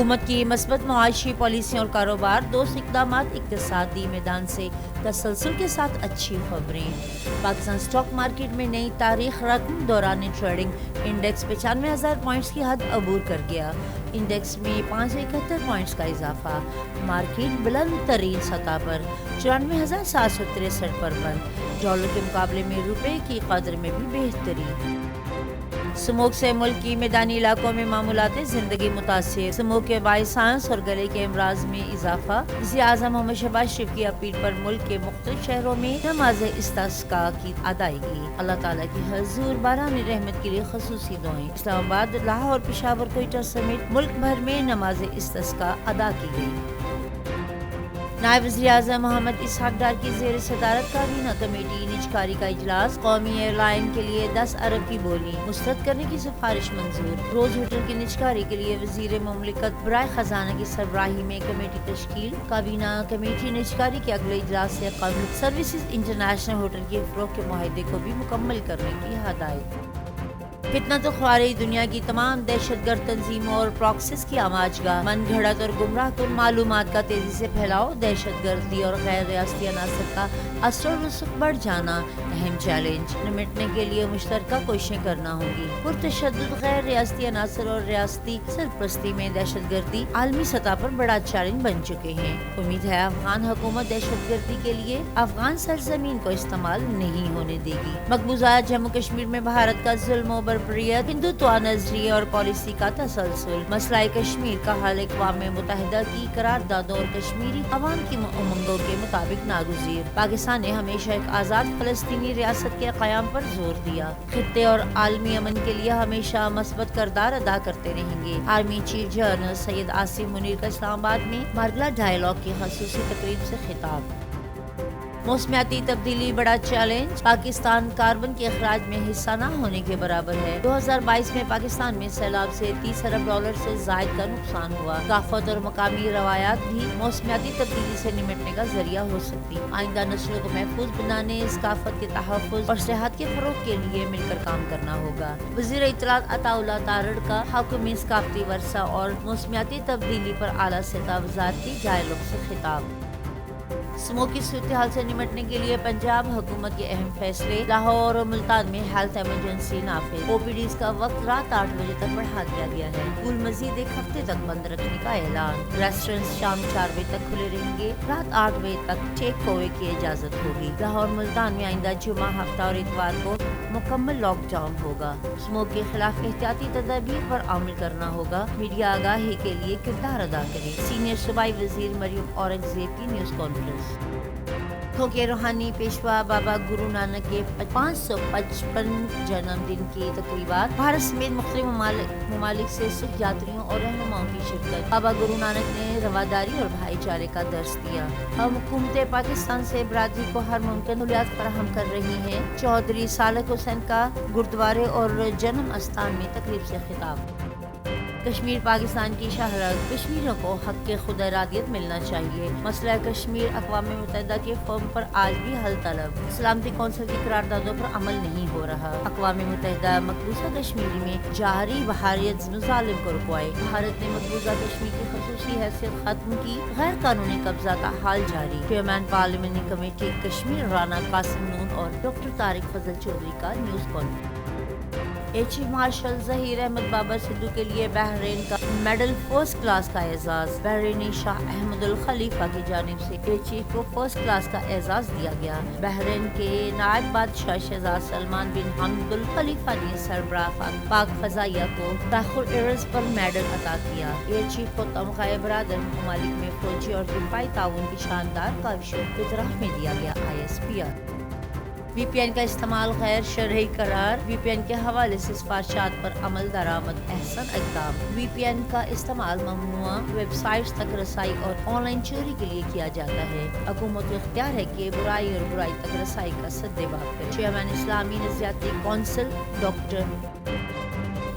حکومت کی مثبت معاشی پالیسی اور کاروبار، 2 اقدامات، اقتصادی میدان سے تسلسل کے ساتھ اچھی خبریں۔ پاکستان اسٹاک مارکیٹ میں نئی تاریخ رقم، دوران ٹریڈنگ انڈیکس 95,000 پوائنٹس کی حد عبور کر گیا، انڈیکس میں 571 پوائنٹس کا اضافہ، مارکیٹ بلند ترین سطح پر 94,763 پر بند، ڈالر کے مقابلے میں روپے کی قدر میں بھی بہتری۔ سموگ سے ملک کی میدانی علاقوں میں معمولات زندگی متاثر، سموگ کے باعث سانس اور گلے کے امراض میں اضافہ، وزیر اعظم محمد شہباز شریف کی اپیل پر ملک کے مختلف شہروں میں نماز استسقاء کی ادائیگی، اللہ تعالیٰ کی حضور باران رحمت کے لیے خصوصی دعائیں۔ اسلام آباد، لاہور، پشاور، کوئٹہ سمیت ملک بھر میں نماز استسقاء ادا کی گئی۔ نائب وزیر اعظم محمد اسحاق ڈار کی زیر صدارت کابینہ کمیٹی نجکاری کا اجلاس، قومی ایئر لائن کے لیے 10 ارب کی بولی مسترد کرنے کی سفارش منظور، روز ہوٹل کی نجکاری کے لیے وزیر مملکت برائے خزانہ کی سربراہی میں کمیٹی تشکیل، کابینہ کمیٹی نجکاری کے اگلے اجلاس سے قبل سروسز انٹرنیشنل ہوٹل کے فروغ کے معاہدے کو بھی مکمل کرنے کی ہدایت۔ فتنۃ الخواری دنیا کی تمام دہشت گرد تنظیموں اور پراکسیز کی آماج گاہ، من گھڑت اور گمراہ کن معلومات کا تیزی سے پھیلاؤ، دہشت گردی اور غیر ریاستی عناصر کا اثر و رسوخ بڑھ جانا اہم چیلنج، نمٹنے کے لیے مشترکہ کوششیں کرنا ہوں گی۔ پرتشدد غیر ریاستی عناصر اور ریاستی سرپرستی میں دہشت گردی عالمی سطح پر بڑا چیلنج بن چکے ہیں۔ امید ہے افغان حکومت دہشت گردی کے لیے افغان سرزمین کو استعمال نہیں ہونے دے گی۔ مقبوضہ جموں کشمیر میں بھارت کا ظلم و بربریت، ہندوتوا نظریے اور پالیسی کا تسلسل، مسئلہ کشمیر کا حل اقوام متحدہ کی قراردادوں اور کشمیری عوام کی امنگوں کے مطابق ناگزیر۔ پاکستان نے ہمیشہ ایک آزاد فلسطینی ریاست کے قیام پر زور دیا، خطے اور عالمی امن کے لیے ہمیشہ مثبت کردار ادا کرتے رہیں گے۔ آرمی چیف جنرل سید آصف منیر کا اسلام آباد میں مارگلا ڈائیلاگ کی خصوصی تقریب سے خطاب۔ موسمیاتی تبدیلی بڑا چیلنج، پاکستان کاربن کے اخراج میں حصہ نہ ہونے کے برابر ہے۔ 2022 میں پاکستان میں سیلاب سے $30 ارب سے زائد کا نقصان ہوا۔ ثقافت اور مقامی روایات بھی موسمیاتی تبدیلی سے نمٹنے کا ذریعہ ہو سکتی۔ آئندہ نسلوں کو محفوظ بنانے، ثقافت کے تحفظ اور صحت کے فروغ کے لیے مل کر کام کرنا ہوگا۔ وزیر اطلاعات عطا اللہ تارڑ کا حکومی ثقافتی ورثہ اور موسمیاتی تبدیلی پر اعلیٰ سطح وزارتی ڈائیلاگ سے خطاب۔ سموگ کی صورتحال سے نمٹنے کے لیے پنجاب حکومت کے اہم فیصلے، لاہور اور ملتان میں ہیلتھ ایمرجنسی نافذ، او پی ڈیز کا وقت رات 8 بجے تک بڑھا دیا گیا ہے، اسکول مزید 1 ہفتے تک بند رکھنے کا اعلان، ریسٹورینٹس شام 4 بجے تک کھلے رہیں گے، رات 8 بجے تک ٹیک اوے کی اجازت ہوگی۔ لاہور ملتان میں آئندہ جمعہ، ہفتہ اور اتوار کو مکمل لاک ڈاؤن ہوگا۔ سموگ کے خلاف احتیاطی تدابیر پر عمل کرنا ہوگا، میڈیا آگاہی کے لیے کردار ادا کرے، سینئر صوبائی وزیر مریم اورنگزیب کی نیوز کانفرنس۔ کے روحانی پیشوا بابا گرو نانک کے 555 جنم دن کی تقریبات، بھارت سمیت مختلف ممالک سے سکھ یاتریوں اور رہنماؤں کی شرکت۔ بابا گرو نانک نے رواداری اور بھائی چارے کا درس دیا۔ حکومت پاکستان سے برادری کو ہر ممکن سہولیات فراہم کر رہی ہیں۔ چودھری صالح حسین کا گردوارے اور جنم استھان میں تقریب سے خطاب۔ کشمیر پاکستان کی شاہراہ، کشمیریوں کو حق کے خود ارادیت ملنا چاہیے، مسئلہ کشمیر اقوام متحدہ کے فورم پر آج بھی حل طلب، سلامتی کونسل کی قراردادوں پر عمل نہیں ہو رہا، اقوام متحدہ مقبوضہ کشمیر میں جاری بحاریت مظالم کو رکوائے، بھارت نے مقبوضہ کشمیر کی خصوصی حیثیت ختم کی، غیر قانونی قبضہ کا حال جاری، چیئرمین پارلیمانی کمیٹی کشمیر رانا قاسم نون اور ڈاکٹر طارق فضل چودھری کا news conference. Air chief marshal Zaheer Ahmed Babar Sidhu کے لیے بحرین کا میڈل فرسٹ کلاس کا اعزاز، بحرینی شاہ احمد الخلیفہ کی جانب سے ایئر چیف کو فرسٹ کلاس کا اعزاز دیا گیا۔ بحرین کے نائب بادشاہ شہزاد سلمان بن حمد الخلیفہ نے سربراہ پاک فضائیہ کو تاخر ایرز پر میڈل عطا کیا۔ ایئر چیف کو تمغہ برادر ممالک میں فوجی اور دفاعی تعاون کی شاندار کاوشوں کی اعتراف میں دیا گیا ISPR۔ وی پی این کا استعمال غیر شرعی قرار، وی پی این کے حوالے سے سفارشات پر عمل درآمد احسن اقدام، وی پی این کا استعمال ممنوعہ ویب سائٹس تک رسائی اور آن لائن چوری کے لیے کیا جاتا ہے، حکومت کو اختیار ہے کہ برائی اور برائی تک رسائی کا سدباب کرے، چیئرمین اسلامی نظریاتی کونسل ڈاکٹر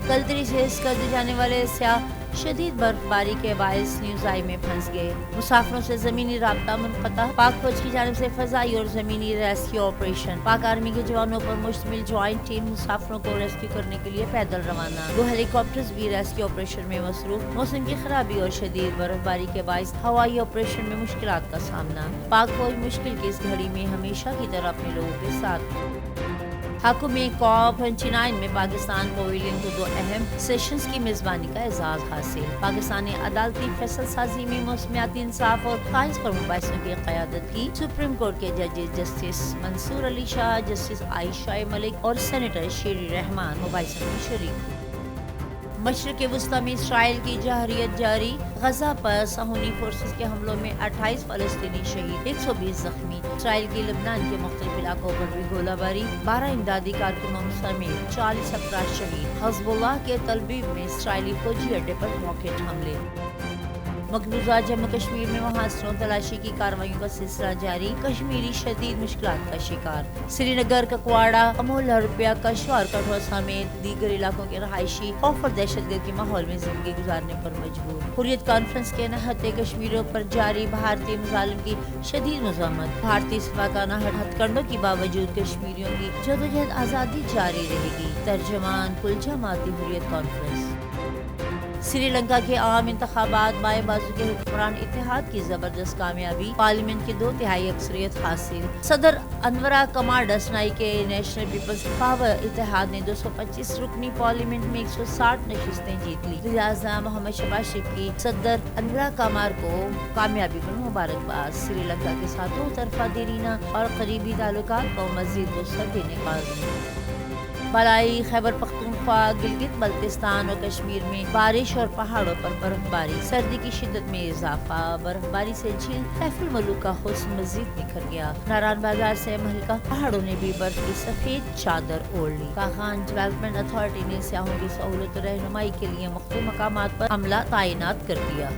کلتری سے کردے جانے والے سیاہ شدید برفباری کے باعث نیوزائی میں پھنس گئے، مسافروں سے زمینی رابطہ منقطع، پاک فوج کی جانب سے فضائی اور زمینی ریسکیو آپریشن، پاک آرمی کے جوانوں پر مشتمل جوائنٹ ٹیم مسافروں کو ریسکیو کرنے کے لیے پیدل روانہ، 2 ہیلی کاپٹرز بھی ریسکیو آپریشن میں مصروف، موسم کی خرابی اور شدید برفباری کے باعث ہوائی آپریشن میں مشکلات کا سامنا، پاک فوج مشکل کی اس گھڑی میں ہمیشہ کی طرح اپنے لوگوں کے ساتھ۔ حق میں COP 29 میں پاکستان پویلین کو 2 اہم سیشنز کی میزبانی کا اعزاز حاصل، پاکستانی عدالتی فیصل سازی میں موسمیاتی انصاف اور قائز پر مباحثوں کی قیادت کی، سپریم کورٹ کے ججز جسٹس منصور علی شاہ، جسٹس عائشہ ملک اور سینیٹر شیری رحمان مباحثوں میں شریک ہوئے۔ مشرق وسطی میں اسرائیل کی جارحیت جاری، غزہ پر صہیونی فورسز کے حملوں میں 28 فلسطینی شہید، 120 زخمی، اسرائیل کی لبنان کے مختلف علاقوں پر بھی گولہ باری، 12 امدادی کارکنوں سمیت 40 افراد شہید، حزب اللہ کے تلبیب میں اسرائیلی فوجی اڈے پر راکٹ حملے۔ مقبوضہ جموں کشمیر میں محاصروں تلاشی کی کارروائیوں کا سلسلہ جاری، کشمیری شدید مشکلات کا شکار، سری نگر ککواڑہ، امول ہرپیا کشور کٹھوعہ سمیت دیگر علاقوں کے رہائشی خوف اور دہشت گرد کے ماحول میں زندگی گزارنے پر مجبور، حریت کانفرنس کے نہتے کشمیریوں پر جاری بھارتی مظالم کی شدید مذمت، بھارتی سفارتانہ ہتھ کنڈوں کے باوجود کشمیریوں کی جدوجہد آزادی جاری رہے گی، ترجمان کل جماعتی حریت کانفرنس۔ سری لنکا کے عام انتخابات، بائیں بازو کے حکمران اتحاد کی زبردست کامیابی، پارلیمنٹ کی 2/3 اکثریت حاصل، صدر انورا کمار ڈسنائی کے نیشنل پیپلز پاور اتحاد نے 225 رکنی پارلیمنٹ میں 160 نشستیں جیت لی، وزیر اعظم محمد شہباز شریف کی صدر انورا کمار کو کامیابی پر مبارکباد، سری لنکا کے ساتھ 2 طرفہ دیرینہ اور قریبی تعلقات کو مزید وسعت دینے کا عزم۔ بالائی خیبر پختونخوا، گلگت بلتستان اور کشمیر میں بارش اور پہاڑوں پر برف باری، سردی کی شدت میں اضافہ، برف باری سے جھیل طیف الملوک کا حسن مزید نکھر گیا، ناران بازار سے مہلکہ پہاڑوں نے بھی برف کی سفید چادر اوڑھ لی، کاخان ڈیولپمنٹ اتھارٹی نے سیاحوں کی سہولت و رہنمائی کے لیے مختلف مقامات پر عملہ تعینات کر دیا۔